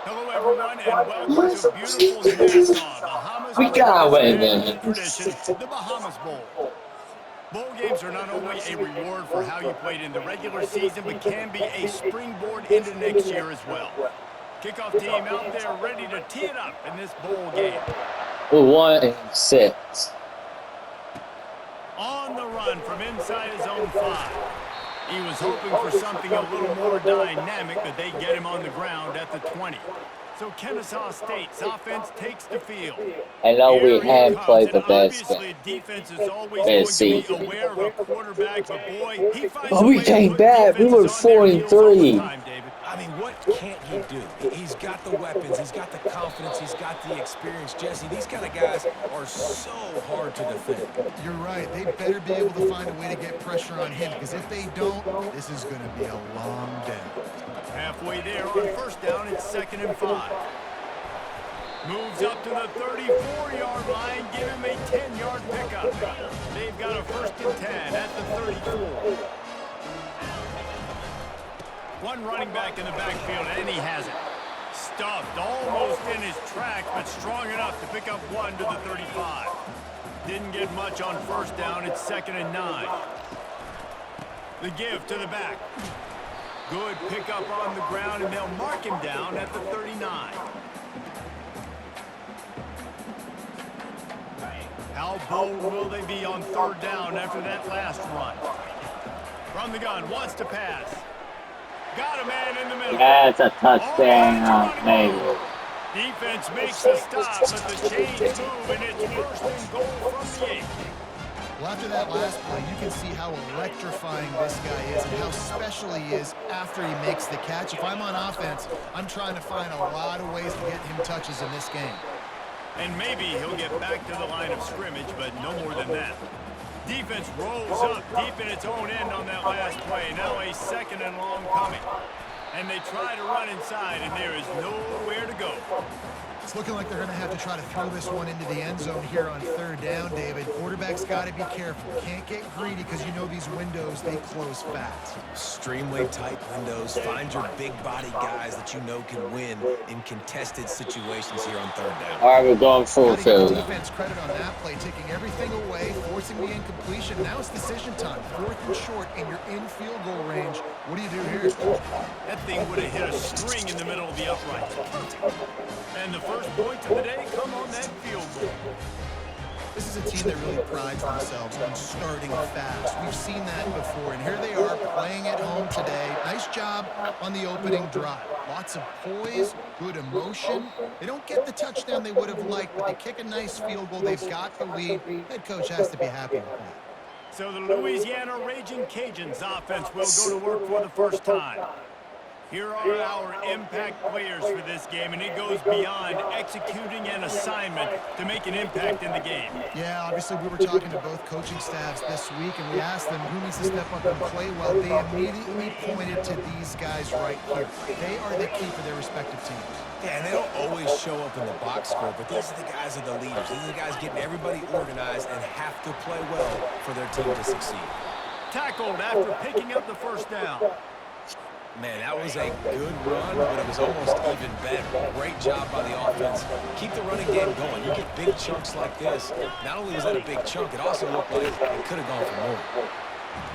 Hello, everyone, and welcome to beautiful Kennesaw, Bahamas, We for the gotta first win, annual man. tradition, the Bahamas Bowl. Bowl games are not only a reward for how you played in the regular season, but can be a springboard into next year as well. Kickoff team out there ready to tee it up in this bowl game. We're 1-6. On the run from inside his own 5. He was hoping for something a little more dynamic, but they get him on the ground at the 20. So Kennesaw State's offense takes the field. I know we Here he have comes, played and the best obviously defense is always going this to be season. aware of a quarterback, but boy, he finds But a we way to came put back. We were defenses on their heels all the 4-3. time, David. I mean, what can't he do? He's got the weapons, he's got the confidence, he's got the experience. Jesse, these kind of guys are so hard to defend. You're right. They better be able to find a way to get pressure on him, because if they don't, this is going to be a long day. Halfway there on first down, it's 2nd and 5. Moves up to the 34-yard line, give him a 10-yard pickup. They've got a 1st and 10 at the 34. One running back in the backfield, and he has it. Stuffed almost in his tracks, but strong enough to pick up 1 to the 35. Didn't get much on first down. It's 2nd and 9. The give to the back. Good pickup on the ground, and they'll mark him down at the 39. How bold will they be on 3rd down after that last run? From the gun, wants to pass. Got a man in the middle. That's a touchdown, maybe. Defense makes the stop, but the chains move, and it's 1st and goal from the 8. Well, after that last play, you can see how electrifying this guy is and how special he is after he makes the catch. If I'm on offense, I'm trying to find a lot of ways to get him touches in this game. And maybe he'll get back to the line of scrimmage, but no more than that. Defense rolls up deep in its own end on that last play. Now a 2nd and long coming. And they try to run inside, and there is nowhere to go. It's looking like they're going to have to try to throw this one into the end zone here on 3rd down, David. Quarterback's got to be careful. Can't get greedy, because you know these windows, they close fast. Extremely tight windows. Find your big body guys that you know can win in contested situations here on 3rd down. All right, we're going full Got to field. give defense credit on that play, taking everything away, forcing the incompletion. Now it's decision time. 4th and short, and you're in field goal range. What do you do here? That thing would have hit a string in the middle of the upright. And the first points of the day come on that field goal. This is a team that really prides themselves on starting fast. We've seen that before, and here they are playing at home today. Nice job on the opening drive. Lots of poise, good emotion. They don't get the touchdown they would have liked, but they kick a nice field goal. They've got the lead. Head coach has to be happy with that. So the Louisiana Raging Cajuns offense will go to work for the first time. Here are our impact players for this game, and it goes beyond executing an assignment to make an impact in the game. Yeah, obviously we were talking to both coaching staffs this week, and we asked them who needs to step up and play well. They immediately pointed to these guys right here. They are the key for their respective teams. Yeah, and they don't always show up in the box score, but these are the guys that are the leaders. These are the guys getting everybody organized and have to play well for their team to succeed. Tackled after picking up the first down. Man, that was a good run, but it was almost even better. Great job by the offense. Keep the running game going. You get big chunks like this. Not only was that a big chunk, it also looked like it could have gone for more.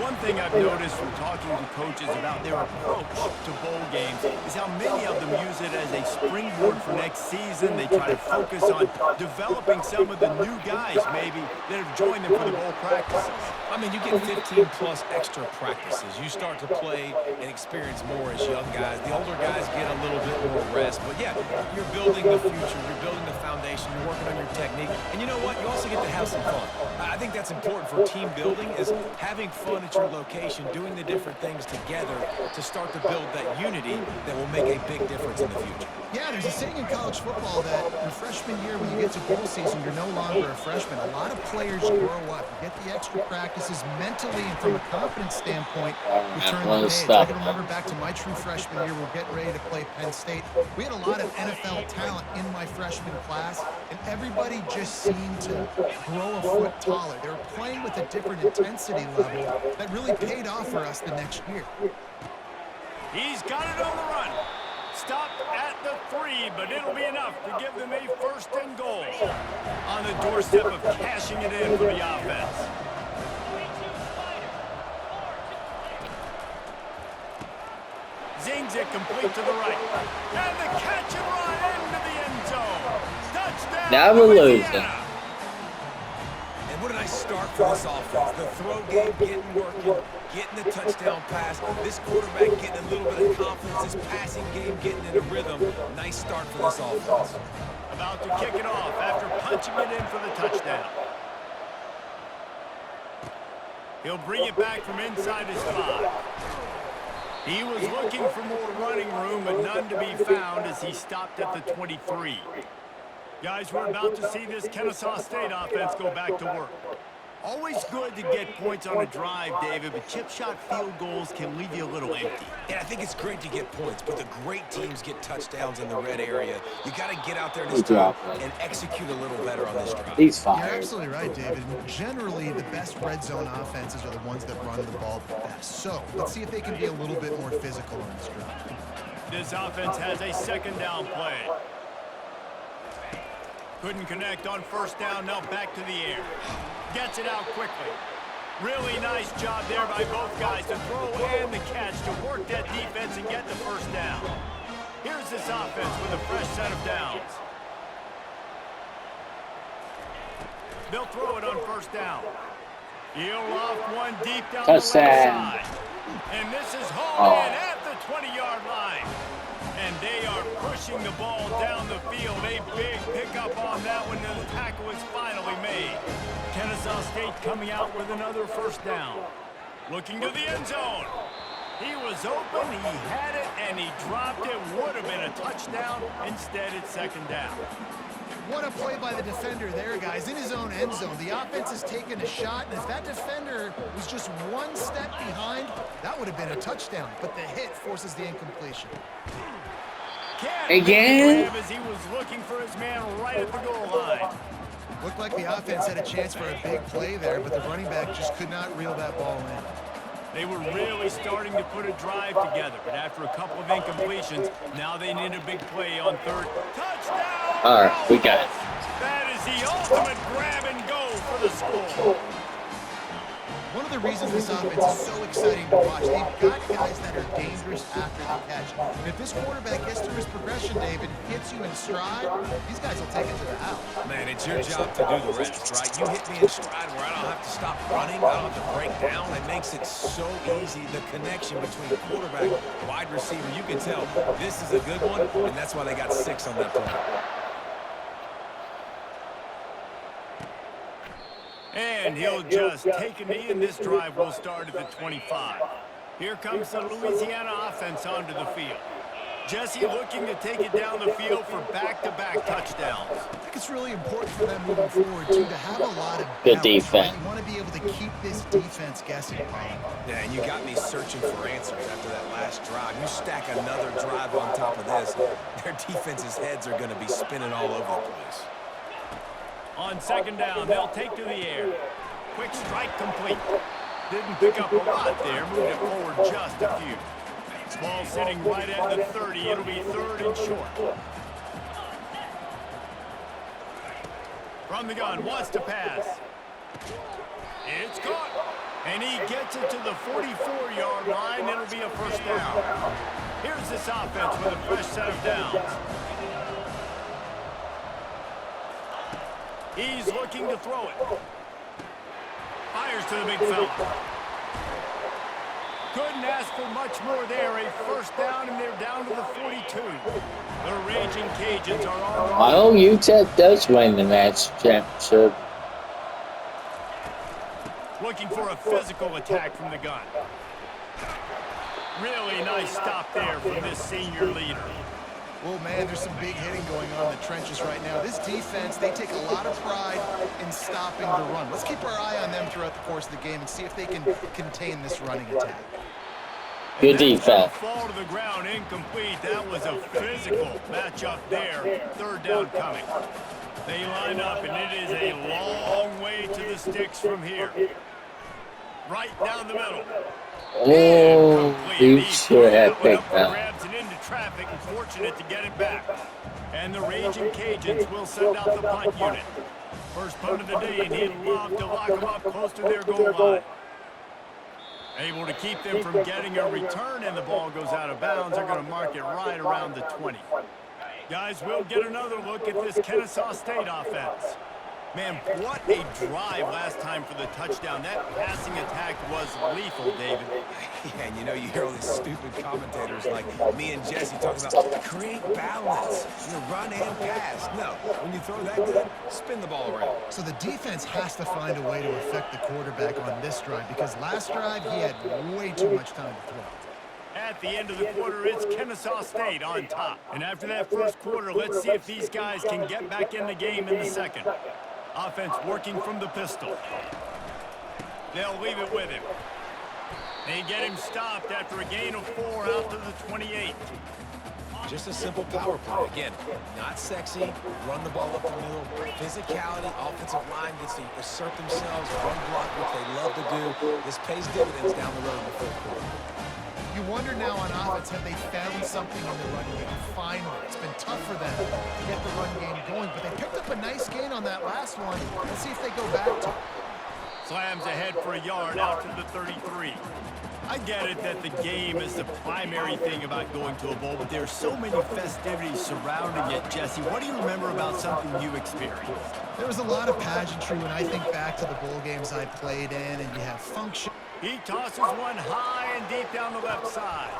One thing I've noticed from talking to coaches about their approach to bowl games is how many of them use it as a springboard for next season. They try to focus on developing some of the new guys, maybe, that have joined them for the bowl practices. I mean, you get 15-plus extra practices. You start to play and experience more as young guys. The older guys get a little bit more rest. But, yeah, you're building the future. You're building the foundation. You're working on your technique. And you know what? You also get to have some fun. I think that's important for team building, is having fun at your location, doing the different things together to start to build that unity that will make a big difference in the future. Yeah, there's a saying in college football that your freshman year, when you get to bowl season, you're no longer a freshman. A lot of players grow up, get the extra practices mentally, and from a confidence standpoint, you turn the page. I can remember back to my true freshman year, we're getting ready to play Penn State. We had a lot of NFL talent in my freshman class. And everybody just seemed to grow a foot taller. They were playing with a different intensity level that really paid off for us the next year. He's got it on the run. Stopped at the 3, but it'll be enough to give them a 1st and goal. On the doorstep of cashing it in for the offense. Zings it complete to the right. And the catch and run into the end zone. Touchdown, Never losing. Louisiana. And what a nice start for this offense. The throw game getting working, getting the touchdown pass. This quarterback getting a little bit of confidence. This passing game getting in a rhythm. Nice start for this offense. About to kick it off after punching it in for the touchdown. He'll bring it back from inside his 5. He was looking for more running room, but none to be found as he stopped at the 23. Guys, we're about to see this Kennesaw State offense go back to work. Always good to get points on a drive, David, but chip shot field goals can leave you a little empty. Yeah, I think it's great to get points, but the great teams get touchdowns in the red area. You got to get out there this time and execute a little better on this drive. He's You're fired. absolutely right, David. Generally, the best red zone offenses are the ones that run the ball the best. So let's see if they can be a little bit more physical on this drive. This offense has a 2nd down play. Couldn't connect on 1st down, now back to the air. Gets it out quickly. Really nice job there by both guys to throw and the catch to work that defense and get the 1st down. Here's this offense with a fresh set of downs. They'll throw it on 1st down. He'll off one deep down the left side. And this is hauled in at the 20-yard line. And they are pushing the ball down the field. A big pickup on that one, and the tackle is finally made. Kennesaw State coming out with another 1st down. Looking to the end zone. He was open, he had it, and he dropped it. Would have been a touchdown. Instead, it's 2nd down. What a play by the defender there, guys, in his own end zone. The offense has taken a shot, and if that defender was just one step behind, that would have been a touchdown. But the hit forces the incompletion. Again? As he was looking for his man right at the goal line. Looked like the offense had a chance for a big play there, but the running back just could not reel that ball in. They were really starting to put a drive together, but after a couple of incompletions, now they need a big play on 3rd. Touchdown! All right, we got it. That is the ultimate grab and go for the score. One of the reasons this offense is so exciting to watch, they've got guys that are dangerous after the catch. And if this quarterback gets through his progression, David, hits you in stride, these guys will take it to the house. Man, it's your job to do the rest, right? You hit me in stride where I don't have to stop running, I don't have to break down. It makes it so easy, the connection between quarterback, wide receiver. You can tell this is a good one, and that's why they got 6 on that play. And he'll just take a knee, and this drive will start at the 25. Here comes the Louisiana offense onto the field. Jesse looking to take it down the field for back-to-back touchdowns. I think it's really important for them moving forward, too, to have a lot of Good balance, defense. right? You want to be able to keep this defense guessing, Colin. Yeah, and you got me searching for answers after that last drive. You stack another drive on top of this, their defense's heads are going to be spinning all over the place. On 2nd down, they'll take to the air. Quick strike complete. Didn't pick up a lot there, moved it forward just a few. Ball sitting right at the 30. It'll be 3rd and short. From the gun, wants to pass. It's caught. And he gets it to the 44-yard line. It'll be a 1st down. Here's this offense with a fresh set of downs. He's looking to throw it. Fires to the big fella. Couldn't ask for much more there. A 1st down, and they're down to the 42. The Raging Cajuns are on. Well, UTEP does win the match championship. Looking for a physical attack from the gun. Really nice stop there from this senior leader. Well, man, there's some big hitting going on in the trenches right now. This defense, they take a lot of pride in stopping the run. Let's keep our eye on them throughout the course of the game and see if they can contain this running attack. Good defense. Fall to the ground, incomplete. That was a physical matchup there. 3rd down coming. They line up, and it is a long way to the sticks from here. Right down the middle. Oh, Incomplete. you He should threw have that one up picked for that. grabs and into traffic, and fortunate to get it back. And the Raging Cajuns will send out the punt unit. First punt of the day, and he'd love to lock them up close to their goal line. Able to keep them from getting a return, and the ball goes out of bounds. They're going to mark it right around the 20. Guys, we'll get another look at this Kennesaw State offense. Man, what a drive last time for the touchdown. That passing attack was lethal, David. Yeah, and you know, you hear all these stupid commentators like me and Jesse talking about create balance, run and pass. No, when you throw that good, spin the ball around. So the defense has to find a way to affect the quarterback on this drive because last drive he had way too much time to throw. At the end of the quarter, it's Kennesaw State on top. And after that first quarter, let's see if these guys can get back in the game in the second. Offense working from the pistol. They'll leave it with him. They get him stopped after a gain of 4 out to the 28. Just a simple power play. Again, not sexy, run the ball up the middle, physicality, offensive line gets to assert themselves, run block, which they love to do. This pays dividends down the road in the fourth quarter. You wonder now on offense, have they found something in the run game? Finally, it's been tough for them to get the run game going, but they picked up a nice gain on that last one. Let's see if they go back to it. Slams ahead for a yard out to the 33. I get it that the game is the primary thing about going to a bowl, but there's so many festivities surrounding it. Jesse, what do you remember about something you experienced? There was a lot of pageantry when I think back to the bowl games I played in, and you have function. He tosses one high and deep down the left side.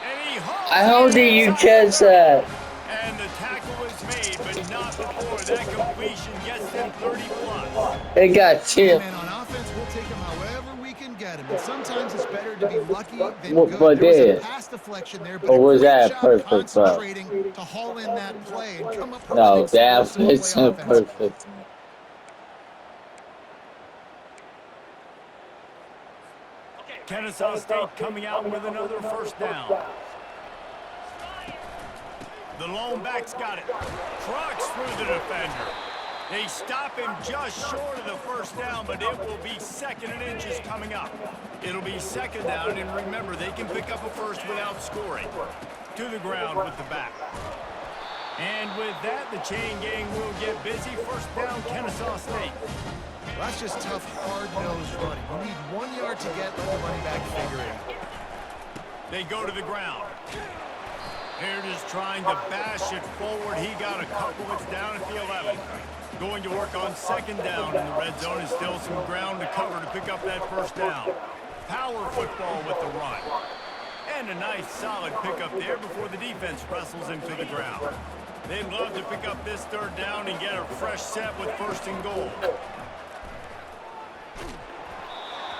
And he holds How it did you inside. catch that? And the tackle is made, but not before that completion gets them 30+. It got chipped. Man, on offense, we'll take them however we can get them. And sometimes it's better to be lucky than What- good. what There was did? a pass deflection there, but Or a was great that job perfect throw? concentrating to haul in that play and come up with No, an that explosive was play a offensively. perfect. Kennesaw State coming out with another first down. The lone back's got it. Trucks through the defender. They stop him just short of the first down, but it will be second and inches coming up. It'll be second down, and remember, they can pick up a first without scoring. To the ground with the back. And with that, the chain gang will get busy. First down, Kennesaw State. Well, that's just tough, hard-nosed running. You need 1 yard to get, let the running back figure it out. They go to the ground. They're just trying to bash it forward. He got a couple. It's down at the 11. Going to work on second down in the red zone. Is still some ground to cover to pick up that first down. Power football with the run. And a nice solid pickup there before the defense wrestles him to the ground. They'd love to pick up this third down and get a fresh set with first and goal.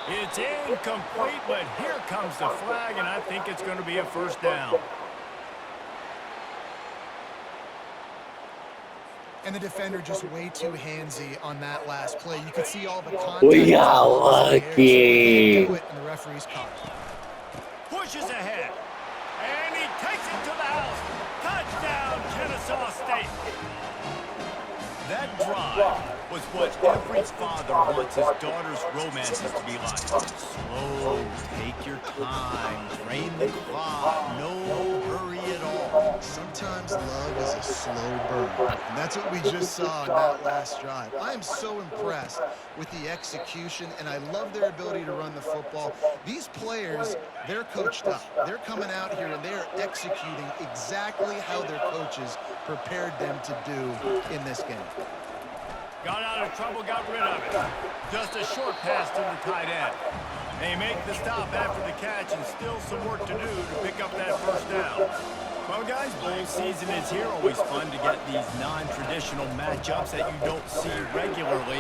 It's incomplete, but here comes the flag, and I think it's going to be a first down. And the defender just way too handsy on that last play. You could see all the contact. We got They lucky. can't do it, and the referee's caught it. Pushes ahead, and he takes it to the house. Touchdown, Kennesaw State. That drive was what every father wants his daughter's romances to be like. Slow, take your time, drain the clock, no hurry at all. Sometimes love is a slow burn, and that's what we just saw in that last drive. I am so impressed with the execution, and I love their ability to run the football. These players, they're coached up. They're coming out here, and they're executing exactly how their coaches prepared them to do in this game. Got out of trouble, got rid of it. Just a short pass to the tight end. They make the stop after the catch, and still some work to do to pick up that first down. Well, guys, bowl season is here. Always fun to get these non-traditional matchups that you don't see regularly.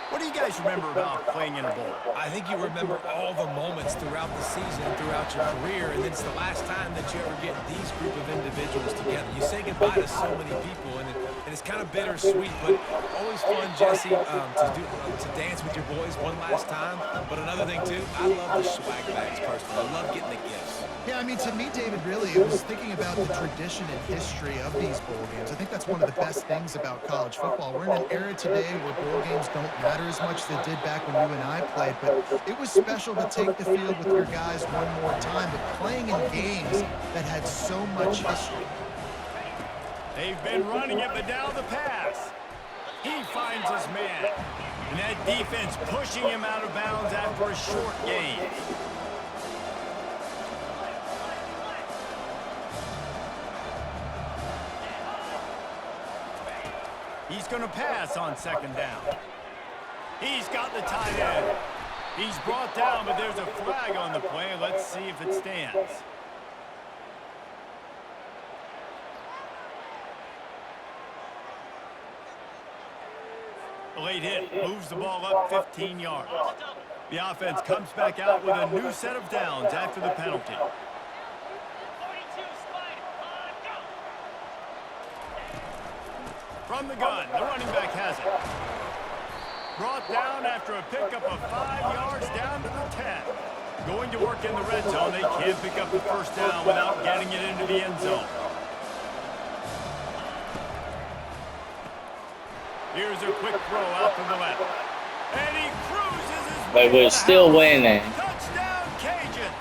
What do you guys remember about playing in a bowl? I think you remember all the moments throughout the season, throughout your career, and it's the last time that you ever get these group of individuals together. You say goodbye to so many people, and and it's kind of bittersweet, but always fun, Jesse, to dance with your boys one last time. But another thing, too, I love the swag bags personally. I love getting the gifts. Yeah, I mean, to me, David, really, it was thinking about the tradition and history of these bowl games. I think that's one of the best things about college football. We're in an era today where bowl games don't matter as much as they did back when you and I played, but it was special to take the field with your guys one more time, but playing in games that had so much history. They've been running it, but now the pass. He finds his man. And that defense pushing him out of bounds after a short gain. He's going to pass on second down. He's got the tight end. He's brought down, but there's a flag on the play. Let's see if it stands. A late hit moves the ball up 15 yards. The offense comes back out with a new set of downs after the penalty. From the gun, the running back has it. Brought down after a pickup of 5 yards down to the 10. Going to work in the red zone. They can't pick up the first down without getting it into the end zone. Here's a quick throw out to the left. And he cruises his way But we're still winning. Touchdown, Cajuns!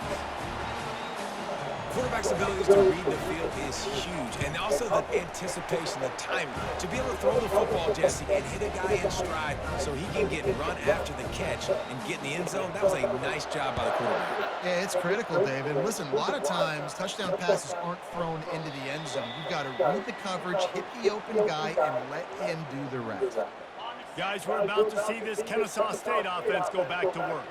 Quarterback's ability to read the field is huge, and also the anticipation, the timing. To be able to throw the football, Jesse, and hit a guy in stride so he can get run after the catch and get in the end zone, that was a nice job by the quarterback. Yeah, it's critical, David. Listen, a lot of times touchdown passes aren't thrown into the end zone. You've got to read the coverage, hit the open guy, and let him do the rest. Guys, we're about to see this Kennesaw State offense go back to work.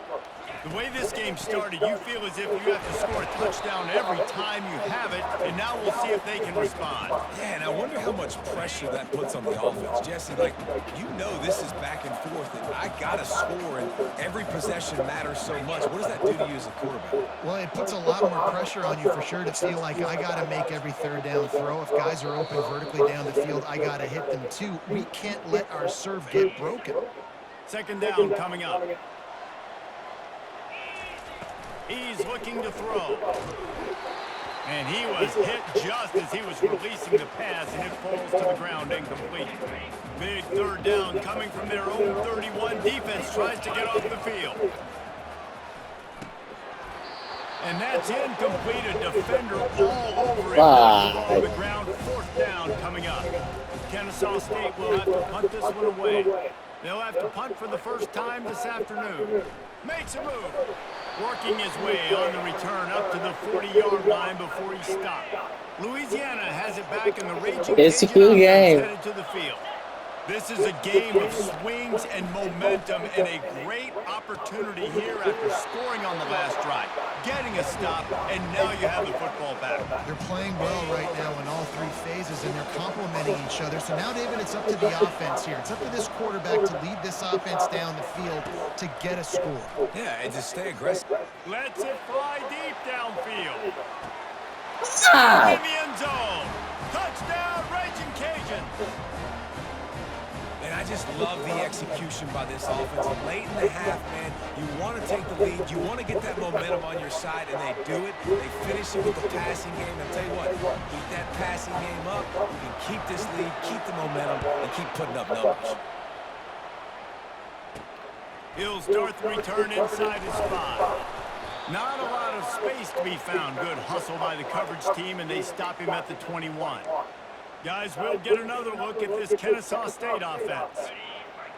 The way this game started, you feel as if you have to score a touchdown every time you have it, and now we'll see if they can respond. Yeah, and I wonder how much pressure that puts on the offense. Jesse, like, you know this is back and forth, and I got to score, and every possession matters so much. What does that do to you as a quarterback? Well, it puts a lot more pressure on you for sure to feel like I got to make every third down throw. If guys are open vertically down the field, I got to hit them too. We can't let our serve get broken. Second down coming up. He's looking to throw. And he was hit just as he was releasing the pass, and it falls to the ground incomplete. Big third down coming from their own 31. Defense tries to get off the field. And that's incomplete. A defender all over it. On the ground, fourth down coming up. Kennesaw State will have to punt this one away. They'll have to punt for the first time this afternoon. Makes a move. Working his way on the return up to the 40-yard line before he stopped. Louisiana has it back in the raging. It's a good game. Headed to the field. This is a game of swings and momentum, and a great opportunity here after scoring on the last drive, getting a stop, and now you have the football back. They're playing well right now in all three phases, and they're complementing each other. So now, David, it's up to the offense here. It's up to this quarterback to lead this offense down the field to get a score. Yeah, and to stay aggressive. Lets it fly deep downfield. Stop. In the end zone. Touchdown, Raging Cajuns. And I just love the execution by this offense. Late in the half, man, you want to take the lead. You want to get that momentum on your side, and they do it. They finish it with the passing game. And I'll tell you what, keep that passing game up. You can keep this lead, keep the momentum, and keep putting up numbers. He'll start the return inside his 5. Not a lot of space to be found. Good hustle by the coverage team, and they stop him at the 21. Guys, we'll get another look at this Kennesaw State offense.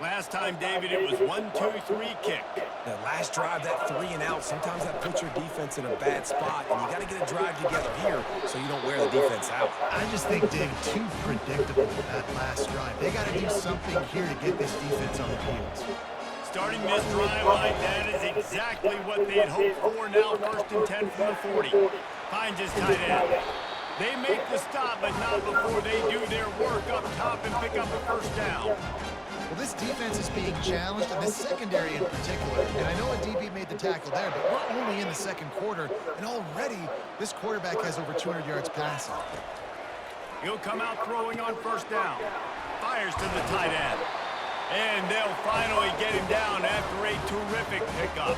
Last time, David, it was 1-2-3 kick. The last drive, that 3 and out, sometimes that puts your defense in a bad spot, and you got to get a drive together here so you don't wear the defense out. I just think, Dave, too predictable that last drive. They got to do something here to get this defense on the field. Starting this drive like that is exactly what they had hoped for. Now 1st and 10 from the 40. Finds his tight end. They make the stop, but not before they do their work up top and pick up the first down. Well, this defense is being challenged, and this secondary in particular. And I know a DB made the tackle there, but we're only in the second quarter, and already this quarterback has over 200 yards passing. He'll come out throwing on first down. fires to the tight end. And they'll finally get him down after a terrific pickup.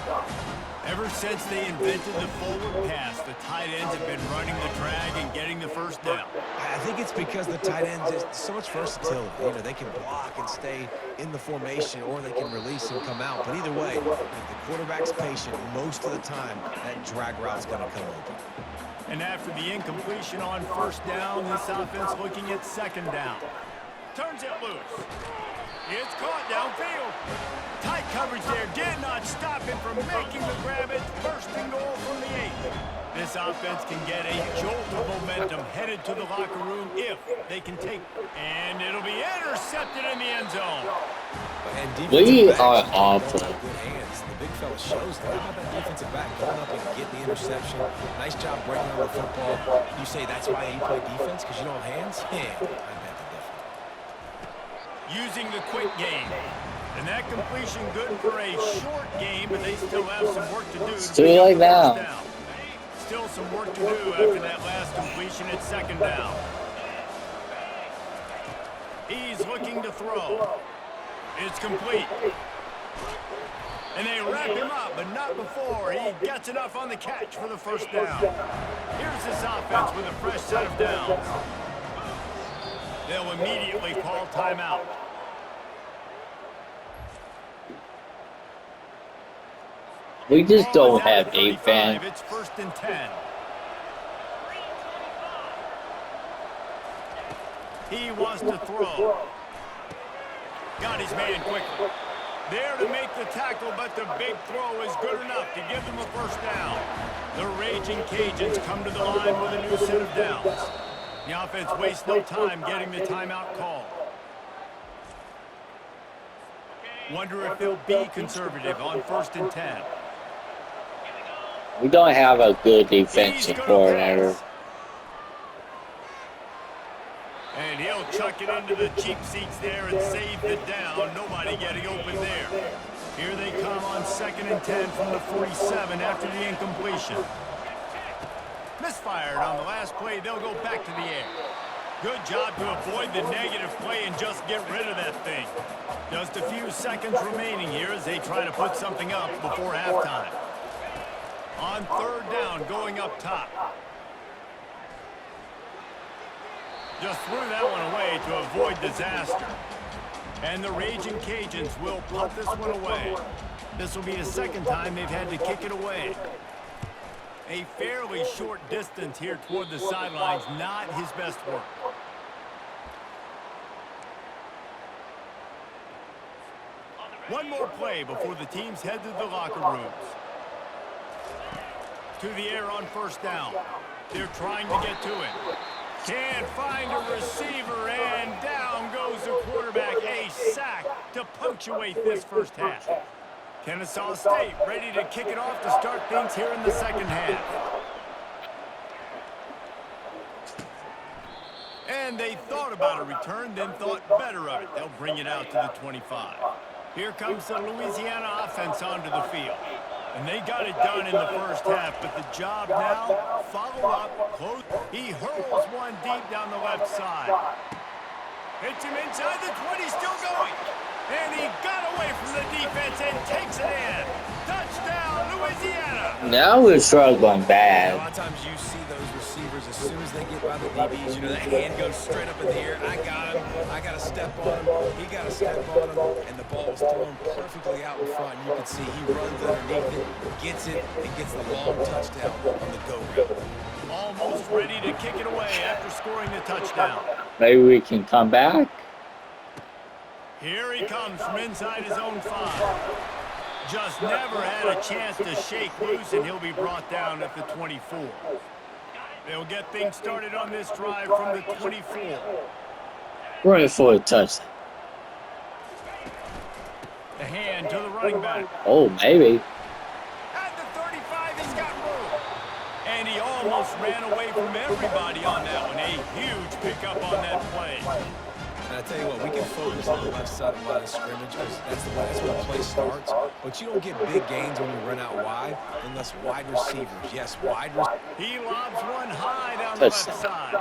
Ever since they invented the forward pass, the tight ends have been running the drag and getting the first down. I think it's because the tight ends is so much versatility. You know, they can block and stay in the formation, or they can release and come out. But either way, if the quarterback's patient, most of the time, that drag route's going to come open. And after the incompletion on first down, this offense looking at second down. Turns it loose. It's caught downfield. Tight coverage there did not stop him from making the grab. It's first and goal from the 8. This offense can get a jolt of momentum headed to the locker room if they can take it. And it'll be intercepted in the end zone. We are awful. Good hands. The big fella shows that. How about that defensive back going up and getting the interception? Nice job breaking on the football. You say that's why you play defense, because you don't have hands? Yeah, I bet the difference. Using the quick game. And that completion good for a short game, but they still have some work to do. It's too late now. Still some work to do after that last completion at second down. He's looking to throw. It's complete. And they wrap him up, but not before he gets enough on the catch for the first down. Here's this offense with a fresh set of downs. They'll immediately call timeout. We just don't have defense. It's first and 10. He wants to throw. Got his man quickly. There to make the tackle, but the big throw is good enough to give them a first down. The Raging Cajuns come to the line with a new set of downs. The offense wastes no time getting the timeout call. Wonder if they'll be conservative on first and 10. We don't have a good defensive coordinator. And he'll chuck it into the cheap seats there and save the down. Nobody getting open there. Here they come on second and 10 from the 47 after the incompletion. Misfired on the last play. They'll go back to the air. Good job to avoid the negative play and just get rid of that thing. Just a few seconds remaining here as they try to put something up before halftime. On third down, going up top. Just threw that one away to avoid disaster. And the Raging Cajuns will punt this one away. This will be the second time they've had to kick it away. A fairly short distance here toward the sidelines, not his best work. One more play before the teams head to the locker rooms. To the air on first down. They're trying to get to it. Can't find a receiver, and down goes the quarterback. A sack to punctuate this first half. Kennesaw State ready to kick it off to start things here in the second half. And they thought about a return, then thought better of it. They'll bring it out to the 25. Here comes the Louisiana offense onto the field. And they got it done in the first half, but the job now, follow up, close. He hurls one deep down the left side. Hits him inside the 20, still going. And he got away from the defense and takes it in. Touchdown, Louisiana. Now we're struggling A bad. lot of times you see those receivers, as soon as they get by the DBs, you know, that hand goes straight up in the air. I got him. I got to step on him. He got to step on him. And the ball was thrown perfectly out in front. And you can see he runs underneath it, gets it, and gets the long touchdown on the go route. Almost ready to kick it away after scoring the touchdown. Maybe we can come back. Here he comes from inside his own 5. Just never had a chance to shake loose, and he'll be brought down at the 24. They'll get things started on this drive from the 24. Running for a touchdown. The hand to the running back. Oh, maybe. At the 35, he's got room. And he almost ran away from everybody on that one. A huge pickup on that play. And I tell you what, we can focus on the left side of the line of scrimmage because that's where the play starts. But you don't get big gains when you run out wide unless wide receivers. Yes, wide receivers. He lobs one high down the left side.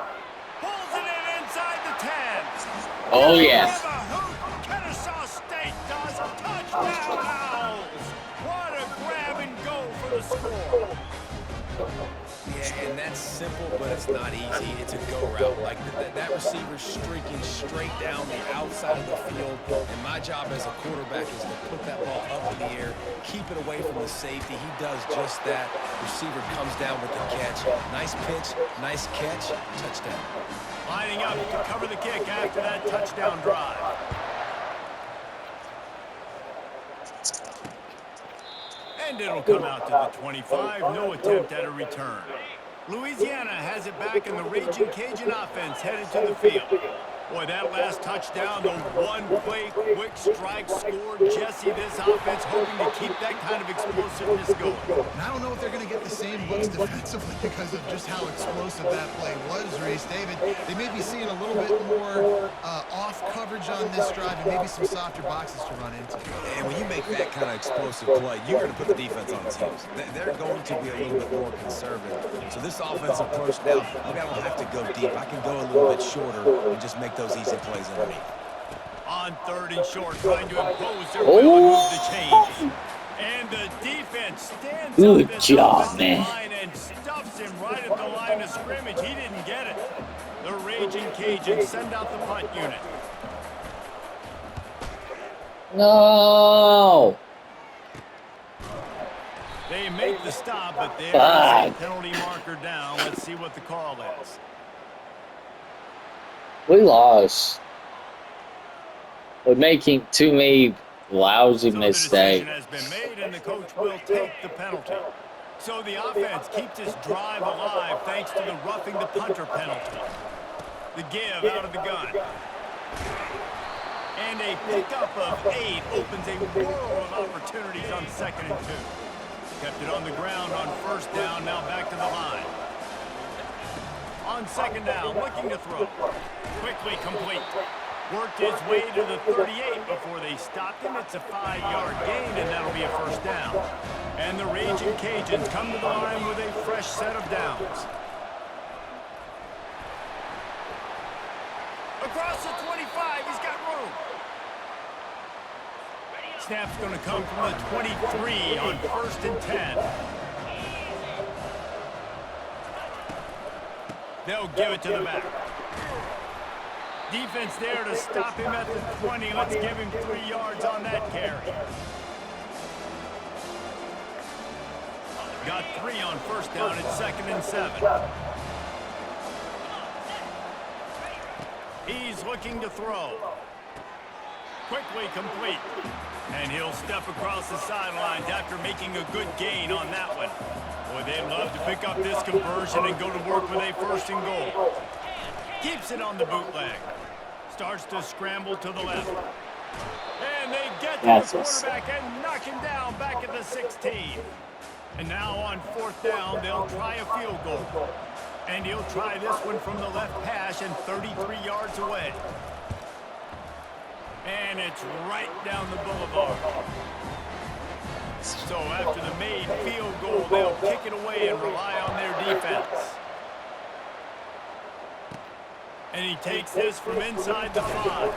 Pulls it in inside the 10. Oh, Give yeah. a hoot. Kennesaw State does. Touchdown, Owls. What a grab and go for the score. Yeah, and that's simple, but it's not easy. It's a go route. Like that receiver's streaking straight down the outside of the field, and my job as a quarterback is to put that ball up in the air, keep it away from the safety. He does just that. Receiver comes down with the catch. Nice pitch, nice catch, touchdown. Lining up to cover the kick after that touchdown drive. And it'll come out to the 25. No attempt at a return. Louisiana has it back, and the Raging Cajun offense headed to the field. Boy, that last touchdown, the one-play quick strike score. Jesse, this offense hoping to keep that kind of explosiveness going. And I don't know if they're going to get the same looks defensively because of just how explosive that play was, Reese. David, they may be seeing a little bit more off coverage on this drive and maybe some softer boxes to run into. And when you make that kind of explosive play, you're going to put the defense on its heels. They're going to be a little bit more conservative. So this offensive approach now, maybe I don't have to go deep. I can go a little bit shorter and just make those easy plays underneath. On 3rd and short, trying to impose their will and move the chains. And the defense stands Good up this job, offensive man. line and stuffs him right at the line of scrimmage. He didn't get it. The Raging Cajuns send out the punt unit. No. They make the stop, but there's Fuck. a penalty marker down. Let's see what the call is. We lost. We're making too many lousy So mistakes. the decision has been made, and the coach will take the penalty. So the offense keeps its drive alive thanks to the roughing the punter penalty. The give out of the gun. And a pickup of 8 opens a world of opportunities on 2nd and 2. Kept it on the ground on 1st down, now back to the line. On 2nd down, looking to throw. Quickly complete. Worked his way to the 38 before they stopped him. It's a 5-yard gain, and that'll be a 1st down. And the Raging Cajuns come to the line with a fresh set of downs. Across the 25, he's got room. Snap's going to come from the 23 on 1st and 10. They'll give it to the back. Defense there to stop him at the 20. Let's give him 3 yards on that carry. Got 3 on 1st down at 2nd and 7. He's looking to throw. Quickly complete. And he'll step across the sidelines after making a good gain on that one. Boy, they'd love to pick up this conversion and go to work with a 1st and goal. Keeps it on the bootleg. Starts to scramble to the left. And they get to the quarterback and knock him down back at the 16. And now on 4th down, they'll try a field goal. And he'll try this one from the left hash and 33 yards away. And it's right down the boulevard. So after the made field goal, they'll kick it away and rely on their defense. And he takes this from inside the 5.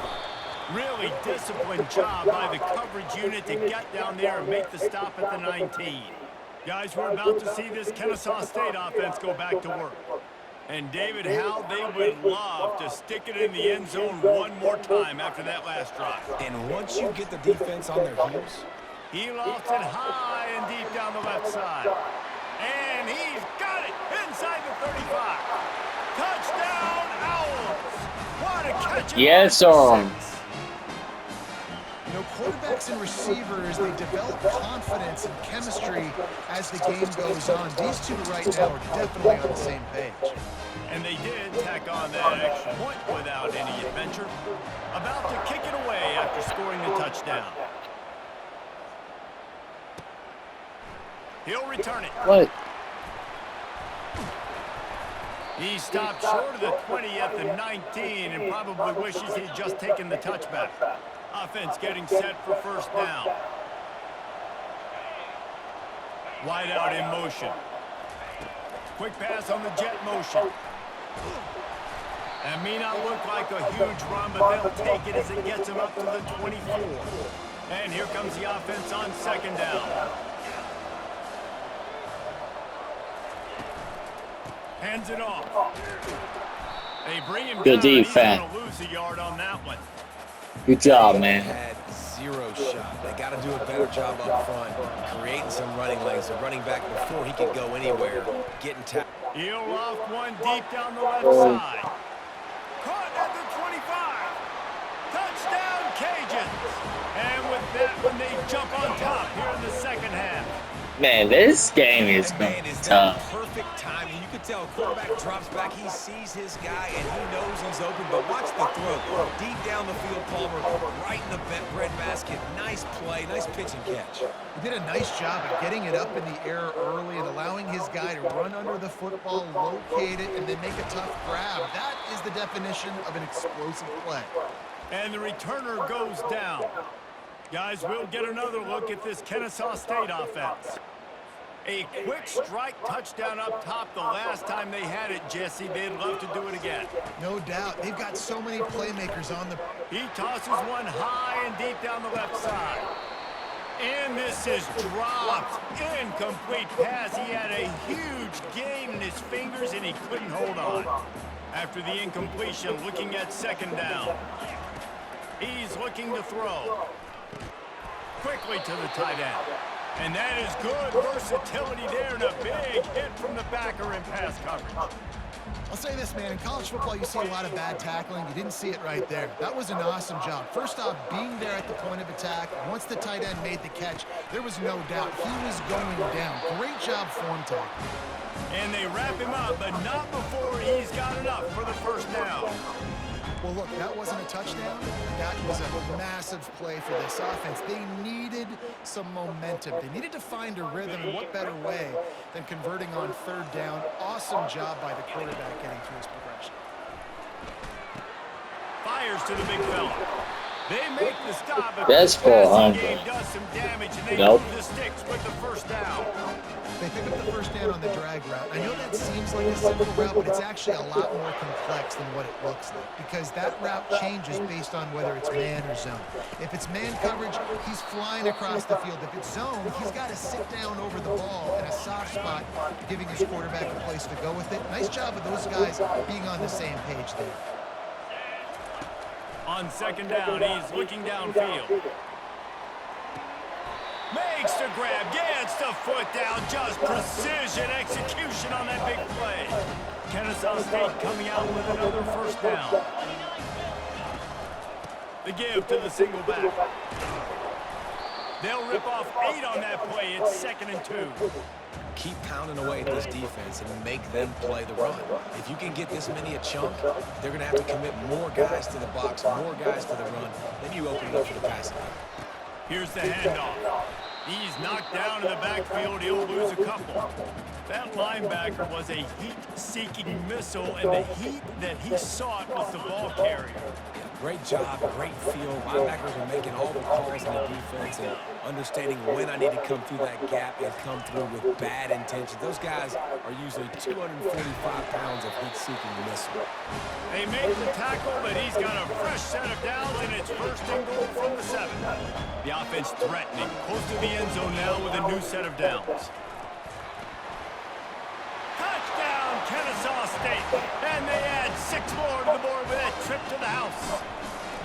Really disciplined job by the coverage unit to get down there and make the stop at the 19. Guys, we're about to see this Kennesaw State offense go back to work. And David, how they would love to stick it in the end zone one more time after that last drive. And once you get the defense on their heels, he lofts it high and deep down the left side. And he's got it inside the 35. Touchdown, Owls. What a catch. Yes, sir. You know, quarterbacks and receivers, they develop confidence and chemistry as the game goes on. These two right now are definitely on the same page. And they did tack on that extra point without any adventure. About to kick it away after scoring the touchdown. He'll return it. What? He stopped short of the 20 at the 19 and probably wishes he'd just taken the touchback. Offense getting set for 1st down. Wide out in motion. Quick pass on the jet motion. That may not look like a huge run, but they'll take it as it gets them up to the 24. And here comes the offense on second down. Hands it off. They bring him Good down. He's defense. going to lose a yard on that one. Good job, man. Had zero shot. They got to do a better job up front, creating some running lanes. The running back before he could go anywhere, getting tackled. He'll off one deep down the left side. Caught at the 25. Touchdown, Cajuns. And with that one, they jump on top here in the second half. Man, this game is And going man, to be is that tough. perfect timing. You can tell quarterback drops back. He sees his guy, and he knows he's open. But watch the throw. Deep down the field, Palmer, right in the breadbasket. Nice play, nice pitch and catch. He did a nice job of getting it up in the air early and allowing his guy to run under the football, locate it, and then make a tough grab. That is the definition of an explosive play. And the returner goes down. Guys, we'll get another look at this Kennesaw State offense. A quick strike touchdown up top the last time they had it, Jesse. They'd love to do it again. No doubt. They've got so many playmakers on the... He tosses one high and deep down the left side. And this is dropped. Incomplete pass. He had a huge gain in his fingers, and he couldn't hold on. After the incompletion, looking at second down. He's looking to throw. Quickly to the tight end. And that is good versatility there, and a big hit from the backer in pass coverage. I'll say this, man. In college football, you see a lot of bad tackling. You didn't see it right there. That was an awesome job. First off, being there at the point of attack. Once the tight end made the catch, there was no doubt he was going down. Great job form tackling. And they wrap him up, but not before he's got enough for the first down. Well, look, that wasn't a touchdown. That was a massive play for this offense. They needed some momentum. They needed to find a rhythm, and what better way than converting on third down. Awesome job by the quarterback getting through his progression. Fires to the big fella. They make the stop, but That's the passing 400. game does some damage, and they Nope. move the sticks with the first down. They pick up the first down on the drag route. I know that seems like a simple route, but it's actually a lot more complex than what it looks like because that route changes based on whether it's man or zone. If it's man coverage, he's flying across the field. If it's zone, he's got to sit down over the ball in a soft spot, giving his quarterback a place to go with it. Nice job of those guys being on the same page there. On second down, he's looking downfield. Makes the grab, gets the foot down, just precision execution on that big play. Kennesaw State coming out with another first down. The give to the single back. They'll rip off 8 on that play. It's 2nd and 2. Keep pounding away at this defense and make them play the run. If you can get this many a chunk, they're going to have to commit more guys to the box, more guys to the run. Then you open it up for the passing game. Here's the handoff. He's knocked down in the backfield. He'll lose a couple. That linebacker was a heat-seeking missile, and the heat that he sought was the ball carrier. Great job, great feel. Linebackers are making all the calls in the defense and understanding when I need to come through that gap and come through with bad intentions. Those guys are usually 245 pounds of heat-seeking missile. They make the tackle, but he's got a fresh set of downs, and it's 1st and goal from the 7. The offense threatening, close to the end zone now with a new set of downs. Touchdown, Kennesaw State, and they add 6 more to the board with that trip to the house.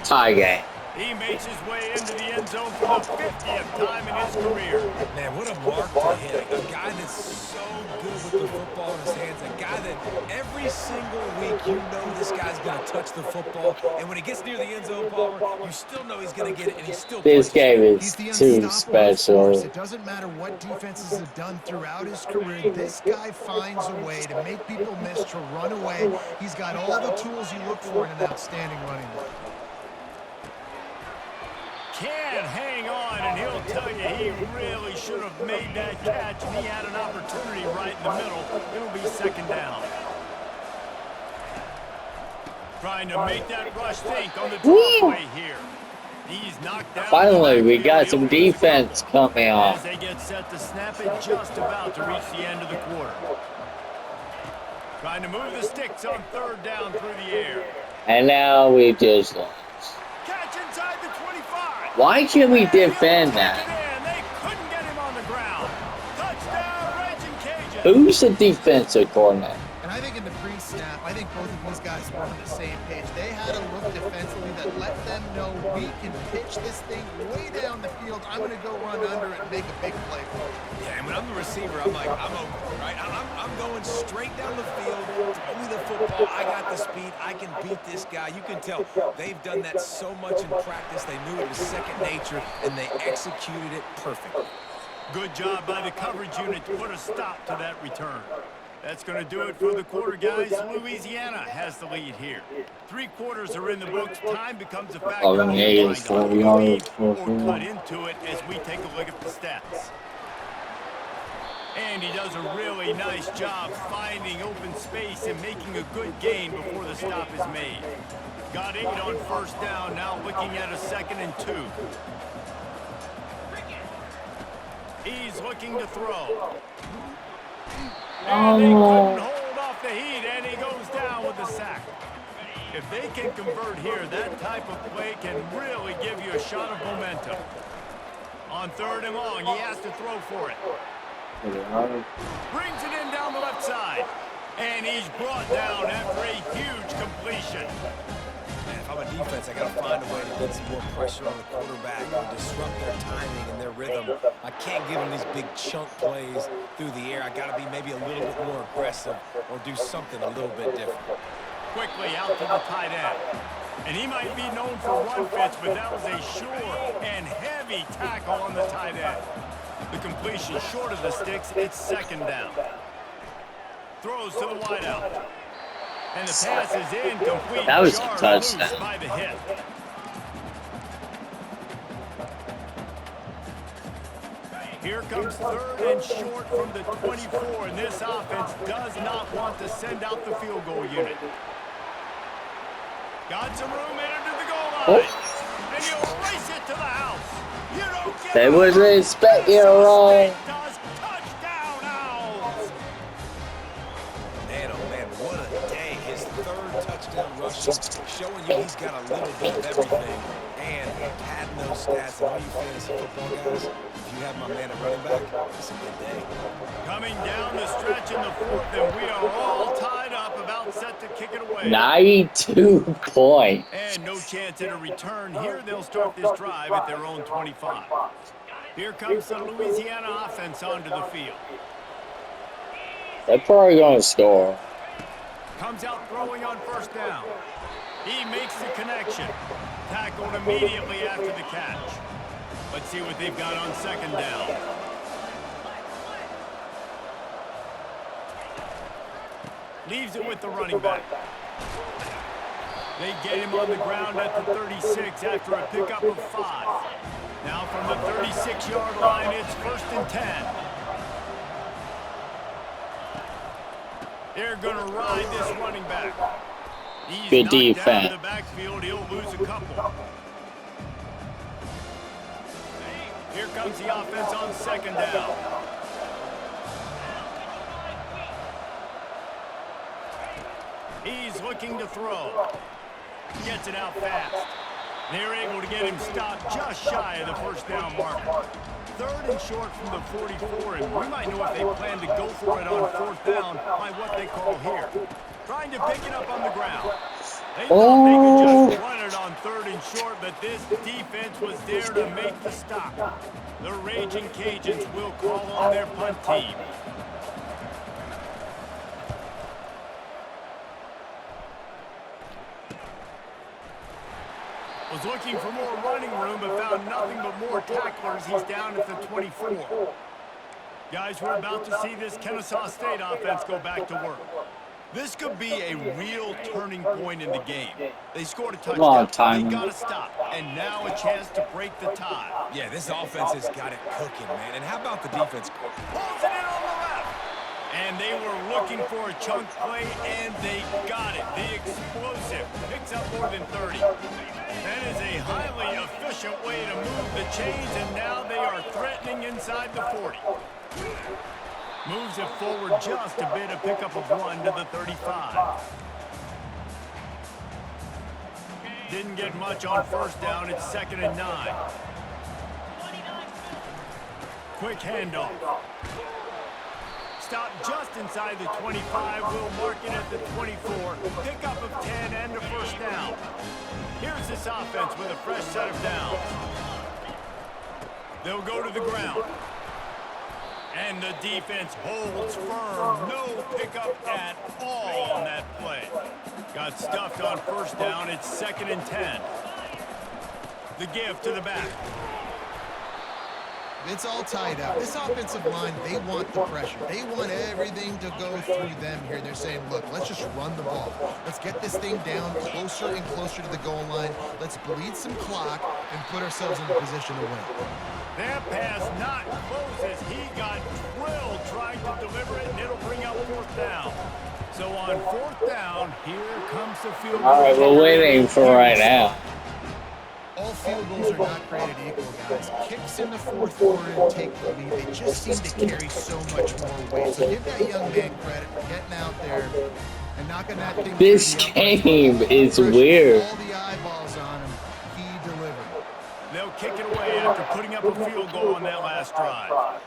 Tie game. He makes his way into the end zone for the 50th time in his career. Man, what a mark to hit. A guy that's so good with the football in his hands. A guy that every single week you know this guy's going to touch the football. And when he gets near the end zone, Palmer, you still know he's going to get it, and he still This game He's the is too unstoppable force. special. It doesn't matter what defenses have done throughout his career. This guy finds a way to make people miss, to run away. He's got all the tools you look for in an outstanding running back. Can't hang on, and he'll tell you he really should have made that catch, and he had an opportunity right in the middle. It'll be 2nd down. Trying to make that rush think on the draw play here. He's knocked down. Finally, we got some defense coming on. As they get set to snap it, just about to reach the end of the quarter. Trying to move the sticks on third down through the air. And now we just lost. Catch inside the 25. Why can't we And he'll defend take that? it in. They couldn't get him on the ground. Touchdown, Raging Cajun. Who's the defensive coordinator? And I think in the pre-snap, I think both of these guys were on the same page. They had a look defensively that let them know we can pitch this thing way down the field. I'm going to go run under it and make a big play for it. Yeah, and when I'm the receiver, I'm like, I'm open, right? I'm going straight down the field, throw me the football. I got the speed. I can beat this guy. You can tell they've done that so much in practice. They knew it was second nature, and they executed it perfectly. Good job by the coverage unit to put a stop to that return. That's going to do it for the quarter, guys. Louisiana has the lead here. 3 quarters are in the books. Time becomes a factor. Trying to lead or cut into it as we take a look at the stats. And he does a really nice job finding open space and making a good gain before the stop is made. Got 8 on first down, now looking at a 2nd and 2. He's looking to throw. And they couldn't hold off the heat, and he goes down with a sack. If they can convert here, that type of play can really give you a shot of momentum. On 3rd and long, he has to throw for it. Brings it in down the left side. And he's brought down after a huge completion. Man, if I'm a defense, I got to find a way to get some more pressure on the quarterback or disrupt their timing and their rhythm. I can't give them these big chunk plays through the air. I got to be maybe a little bit more aggressive or do something a little bit different. Quickly out to the tight end. And he might be known for run fits, but that was a sure and heavy tackle on the tight end. The completion short of the sticks, it's 2nd down. Throws to the wideout. And the pass is incomplete. That was a touchdown. By the hit. Here comes 3rd and short from the 24, and this offense does not want to send out the field goal unit. Got some room into the goal line. And he'll race it to the house. You don't get They was expecting a run. Touchdown, Owls. Man, oh man, what a day. His 3rd touchdown rushing, showing you he's got a little bit of everything. And had no stats. And all you fantasy football guys, if you have my man at running back, it's a good day. Coming down the stretch in the 4th, and we are all tied up, about set to kick it away. 92 points. And no chance at a return here. They'll start this drive at their own 25. Here comes the Louisiana offense onto the field. They're probably going to score. Comes out throwing on 1st down. He makes the connection. Tackled immediately after the catch. Let's see what they've got on 2nd down. Leaves it with the running back. They get him on the ground at the 36 after a pickup of 5. Now from the 36-yard line, it's 1st and 10. They're going to ride this running back. He's Good knocked down defense. in the backfield. He'll lose a couple. Here comes the offense on 2nd down. He's looking to throw. Gets it out fast. They're able to get him stopped just shy of the 1st down marker. 3rd and short from the 44, and we might know if they plan to go for it on 4th down by what they call here. Trying to pick it up on the ground. They thought they could just run it on 3rd and short, but this defense was there to make the stop. The Raging Cajuns will call on their punt team. Was looking for more running room, but found nothing but more tacklers. He's down at the 24. Guys, we're about to see this Kennesaw State offense go back to work. This could be a real turning point in the game. They scored a touchdown. They got to stop. And now a chance to break the tie. Yeah, this offense has got it cooking, man. And how about the defense? Pulls it in on the left. And they were looking for a chunk play, and they got it. The explosive picks up more than 30. That is a highly efficient way to move the chains, and now they are threatening inside the 40. Moves it forward just a bit, a pickup of 1 to the 35. Didn't get much on first down. It's 2nd and 9. Quick handoff. Stop just inside the 25. We'll mark it at the 24. Pickup of 10 and a first down. Here's this offense with a fresh set of downs. They'll go to the ground. And the defense holds firm. No pickup at all on that play. Got stuffed on first down. It's 2nd and 10. The give to the back. It's all tied up. This offensive line, they want the pressure. They want everything to go through them here. They're saying, look, let's just run the ball. Let's get this thing down closer and closer to the goal line. Let's bleed some clock and put ourselves in a position to win. That pass not close as he got drilled trying to deliver it, and it'll bring up 4th down. So on 4th down, here comes the field goal. All right, we're waiting for right now. All field goals are not created equal, guys. Kicks in the 4th quarter and take the lead. They just seem to carry so much more weight. So give that young man credit for getting out there and knocking that thing. This game is weird. All the eyeballs on him. He delivered. They'll kick it away after putting up a field goal on that last drive.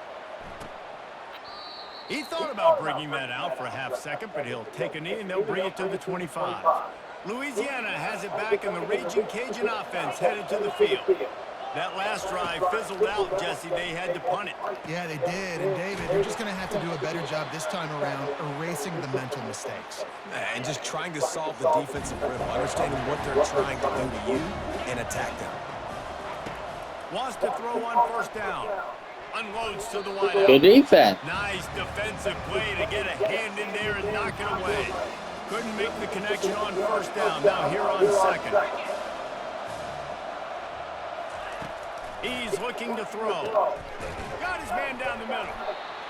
He thought about bringing that out for a half second, but he'll take a knee and they'll bring it to the 25. Louisiana has it back, and the Raging Cajun offense headed to the field. That last drive fizzled out, Jesse. They had to punt it. Yeah, they did. And, David, they're just going to have to do a better job this time around erasing the mental mistakes. And just trying to solve the defensive riddle, understanding what they're trying to do to you and attack them. Wants to throw on first down. Unloads to the wideout. Good defense. Nice defensive play to get a hand in there and knock it away. Couldn't make the connection on first down. Now here on 2nd. He's looking to throw. Got his man down the middle.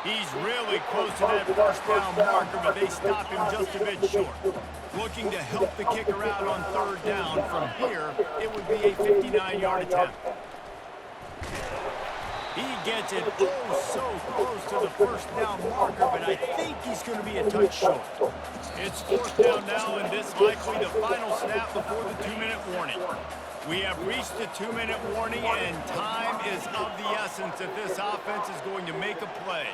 He's really close to that first down marker, but they stop him just a bit short. Looking to help the kicker out on 3rd down. From here, it would be a 59-yard attempt. He gets it so close to the first down marker, but I think he's going to be a touch short. It's 4th down now, and this likely the final snap before the 2-minute warning. We have reached the 2-minute warning, and time is of the essence if this offense is going to make a play.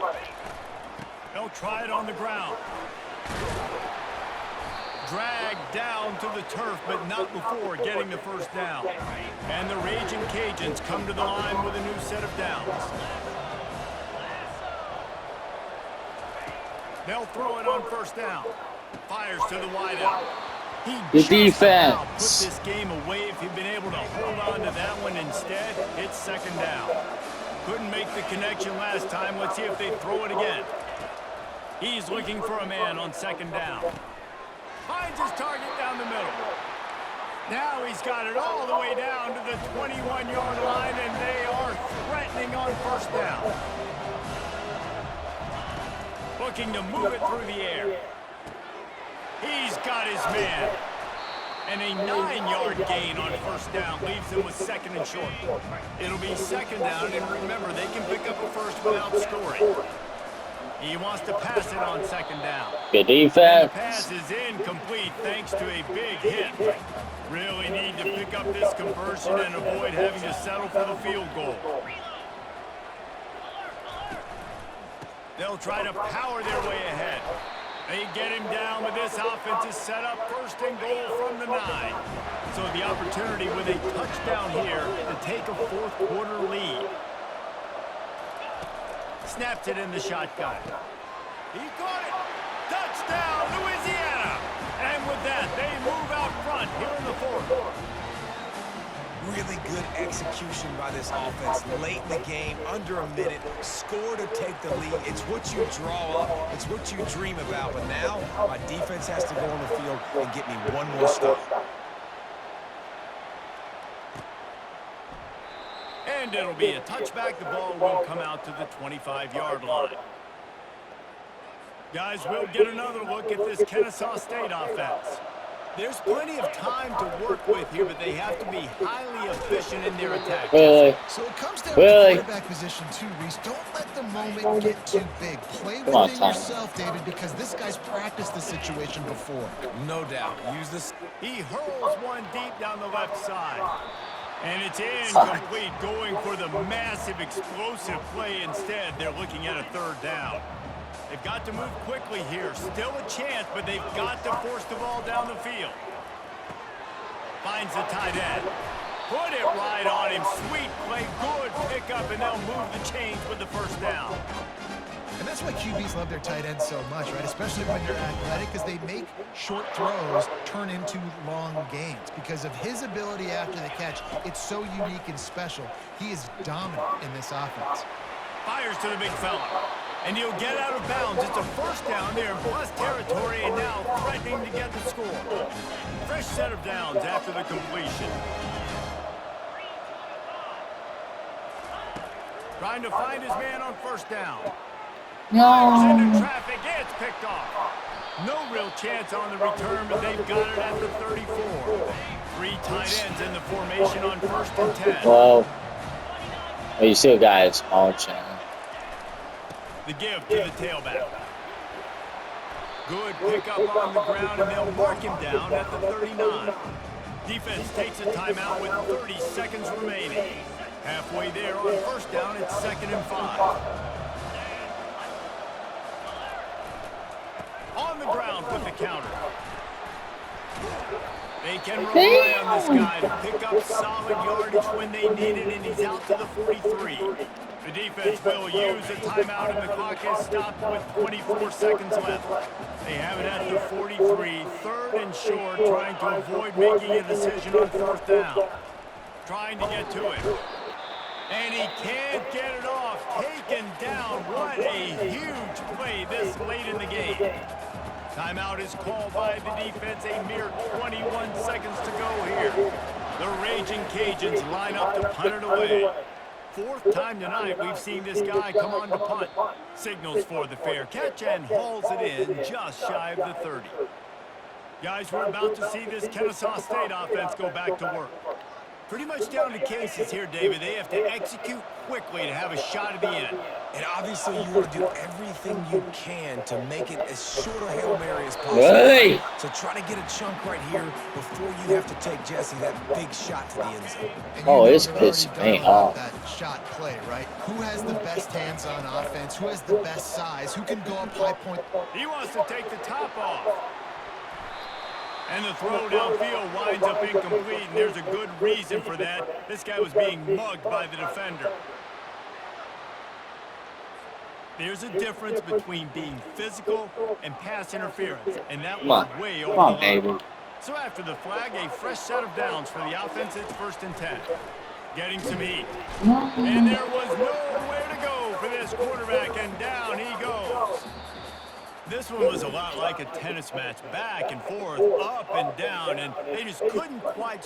They'll try it on the ground. Dragged down to the turf, but not before getting the first down. And the Raging Cajuns come to the line with a new set of downs. They'll throw it on first down. Fires to the wideout. The defense. Put this game away if he'd been able to hold on to that one. Instead, it's 2nd down. Couldn't make the connection last time. Let's see if they throw it again. He's looking for a man on 2nd down. Finds his target down the middle. Now he's got it all the way down to the 21-yard line, and they are threatening on first down. Looking to move it through the air. He's got his man. And a 9-yard gain on first down leaves them with 2nd and short. It'll be 2nd down, and remember, they can pick up a first without scoring. He wants to pass it on 2nd down. Good defense. The pass is incomplete thanks to a big hit. Really need to pick up this conversion and avoid having to settle for the field goal. They'll try to power their way ahead. They get him down, but this offense is set up 1st and goal from the 9. So the opportunity with a touchdown here to take a 4th quarter lead. Snaps it in the shotgun. He caught it. Touchdown, Louisiana. And with that, they move out front here in the 4th. Really good execution by this offense. Late in the game, under a minute, score to take the lead. It's what you draw up. It's what you dream about. But now, my defense has to go on the field and get me one more stop. And it'll be a touchback. The ball will come out to the 25-yard line. Guys, we'll get another look at this Kennesaw State offense. There's plenty of time to work with here, but they have to be highly efficient in their attack. Really? So it comes down to Really? quarterback position too, Reese. Don't let the moment get too big. Play Come on, within Tom. yourself, David, because this guy's practiced the situation before. No doubt. Use this. He hurls one deep down the left side. And it's incomplete, going for the massive explosive play instead. They're looking at a third down. They've got to move quickly here. Still a chance, but they've got to force the ball down the field. Finds the tight end. Put it right on him. Sweet play. Good pickup, and they'll move the chains with the first down. And that's why QBs love their tight ends so much, right? Especially when they're athletic, because they make short throws turn into long gains. Because of his ability after the catch, it's so unique and special. He is dominant in this offense. Fires to the big fella. And he'll get out of bounds. It's a first down there in plus territory, and now threatening to get the score. Fresh set of downs after the completion. Trying to find his man on first down. Fires into traffic. It's picked off. No real chance on the return, but they've got it at the 34. Three tight ends in the formation on 1st and 10. Well, you still got a small chance. The give to the tailback. Good pickup on the ground, and they'll mark him down at the 39. Defense takes a timeout with 30 seconds remaining. Halfway there on first down, it's 2nd and 5. On the ground with the counter. They can rely on this guy to pick up solid yardage when they need it, and he's out to the 43. The defense will use a timeout, and the clock is stopped with 24 seconds left. They have it at the 43, 3rd and short, trying to avoid making a decision on 4th down. Trying to get to it. And he can't get it off. Taken down. What a huge play this late in the game. Timeout is called by the defense. A mere 21 seconds to go here. The Raging Cajuns line up to punt it away. 4th time tonight we've seen this guy come on to punt. Signals for the fair catch and hauls it in just shy of the 30. Guys, we're about to see this Kennesaw State offense go back to work. Pretty much down to cases here, David. They have to execute quickly to have a shot at the end. And obviously, you want to do everything you can to make it as short a Hail Mary as possible. Hey! So try to get a chunk right here before you have to take Jesse that big shot to the end zone. And Oh, know it's they're already pissing done me a lot off. That shot play, right? Who has the best hands on offense? Who has the best size? Who can go up high point? He wants to take the top off. And the throw downfield winds up incomplete, and there's a good reason for that. This guy was being mugged by the defender. There's a difference between being physical and pass interference, and that was way over the line. David. So after the flag, a fresh set of downs for the offense. It's 1st and 10. Getting some heat. And there was nowhere to go for this quarterback, and down he goes. This one was a lot like a tennis match, back and forth, up and down, and they just couldn't quite